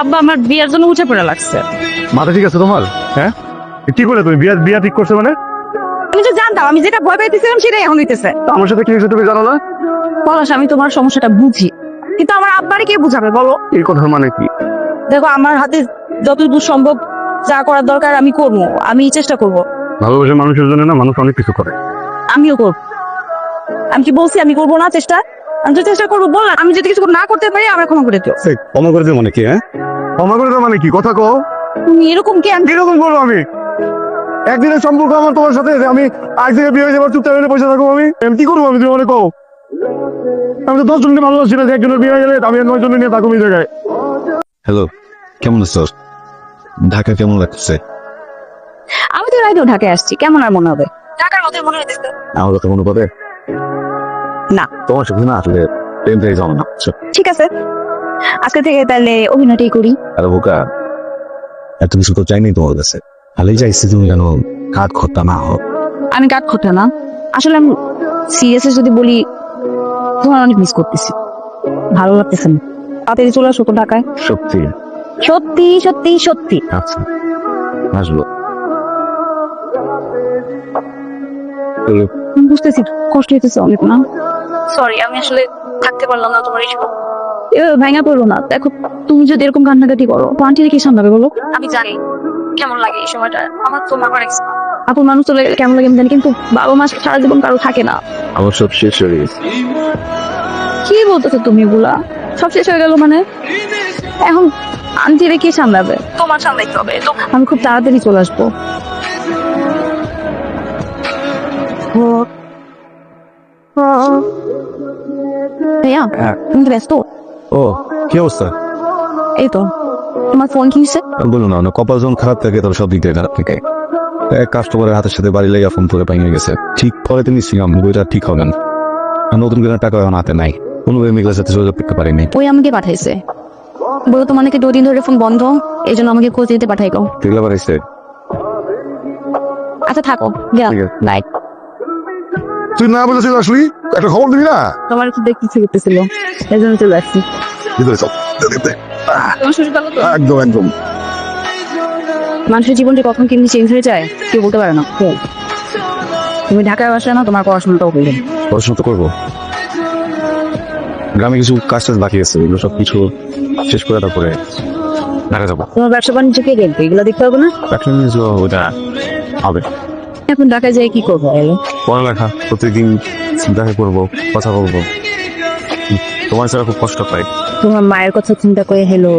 আব্বা আমার বিয়ের জন্য উঠে পড়ে লাগছে। মাথা ঠিক আছে তোমার? হ্যাঁ, কি করে তুমি বিয়া ঠিক করছো মানে? আমি তো জানতাম, আমি যেটা ভয় পাইতেছিলাম সেটাই এখন হইতেছে। আমার সাথে কি হয়েছে তুমি জানো না? পলাশ, আমি তোমার সমস্যাটা বুঝি, কিন্তু আমার আব্বারে কে বুঝাবে বলো? এই কথার মানে কি? দেখো, আমার হাতে যতদূর সম্ভব যা করার দরকার আমি করবো, আমি চেষ্টা করব। ভালোবাসা মানুষের জন্য না, মানুষ অনেক কিছু করে। আমিও করব। আমি কি বলছি আমি করবো না চেষ্টা? আমি তো চেষ্টা করবো, বল আমি যদি কিছু না করতে পারি আমার ক্ষমা করে দিও। ক্ষমা করে দেবো মানে কি? হ্যাঁ, ক্ষমা করে দেবো মানে কি? কথা কও। তুমি এরকম কেন? কিরকম করবো আমি? একদিনের সম্পর্ক আমার তোমার সাথে, আমি একদিকে বিয়ে হয়ে যাবার চুপচাপ এনে পয়সা থাকবো আমি কি করবো? আমি তুমি মনে কও, আমি তো 10 জনকে ভালোবাসি না যে একজনের বিয়ে হয়ে গেলে আমি 9 জনের নিয়ে থাকুম এই জায়গায়। হ্যালো, কেমন আছো? ঢাকা কেমন লাগছে? আমি তো রাইতেও ঢাকায় আসছি, কেমন আর মনে হবে? ঢাকার মতোই মনে হইতেছে। আমার কথা মনে পড়ে না। তোমার সাথে না আসলে প্রেম থেকে যাও না। ঠিক আছে, আজকে থেকে তাহলে অভিনয়টাই করি। আরে বোকা, এত কিছু তো চাইনি তোমার কাছে, খালি চাইছি তুমি যেন কাঠ খরটা না হও। আমি কাট খোটা না, আসলে আমি সিরিয়াসলি যদি বলি তোমার অনেক মিস করতেছি, ভালো লাগতেছে না। তাড়াতাড়ি চলে আসো তো ঢাকায়। সত্যি? সত্যি সত্যি সত্যি। আচ্ছা, আসবো। বুঝতেছি কষ্ট হইতেছে অনেক, না? সরি, আমি আসলে থাকতে পারলাম না তোমার এই সব। এভাবে ভেঙে পড়লো না। দেখো, তুমি যদি এরকম কান্নাকাটি করো আন্টিরে কি সামলাবে বলো? আমি জানি কেমন লাগে এই সময়টা, আমার তো মামার আপন মানুষ চলে গেলে কেমন লাগে আমি জানি, কিন্তু বাবা মা সারা জীবন কারো থাকে না। আমার সব শেষ হয়ে গেছে। কি বলতেছো তুমি এগুলা? সব শেষ হয়ে গেল মানে? এখন আন্টিরে কে সামলাবে? তোমার সামলাইতে হবে তো। আমি খুব তাড়াতাড়ি চলে আসবো। ভাইয়া, তুমি তো ব্যস্ত? ও, কি অবস্থা? এই তো, তোমার ফোন কি হয়েছে? বলো না, কপাল যখন খারাপ থাকে তখন সব দিক থেকে খারাপ থাকে। এক কাস্টমারের হাতের সাথে বাড়ি লেগে ফোন করে ভেঙে গেছে। ঠিক পরে তিনি নিশ্চিলাম বইটা ঠিক হবে না, আর নতুন করে টাকা এখন হাতে নাই, কোনোভাবে মেঘলার সাথে যোগাযোগ করতে পারিনি। ওই আমাকে পাঠাইছে, বলো তোমার নাকি 2 দিন ধরে ফোন বন্ধ, এই জন্য আমাকে খোঁজ দিতে পাঠাইলো। দেখলে পারাইছে? আচ্ছা থাকো, গেলাম। ঠিক আছে। বাই। তুই না বলেছিস আসলি একটা খবর দিবি না? তোমার একটু দেখতে ইচ্ছে করতেছিল, এই জন্য চলে আসছি। ভিতরে চল। তোমার শরীর ভালো তো? একদম একদম। মানুষের জীবনটা কখন কেমনি চেঞ্জ হয়ে যায় কেউ বলতে পারে না। তুমি ঢাকায় আসলে না, তোমার পড়াশোনাটাও করবে। পড়াশোনা তো করবো, গ্রামে কিছু কাজ টাজ বাকি আছে, এগুলো সব কিছু শেষ করে তারপরে ঢাকা যাবো। তোমার ব্যবসা বাণিজ্য কে দেখবে? এগুলো দেখতে হবে না? ওটা হবে। এখন ঢাকায় যাই কি করবো বলো? পড়ালেখা প্রতিদিন দেখা করবো, কথা বলবো। তোমার ছাড়া খুব কষ্ট পাই। তোমার মায়ের কথা চিন্তা করে হেলো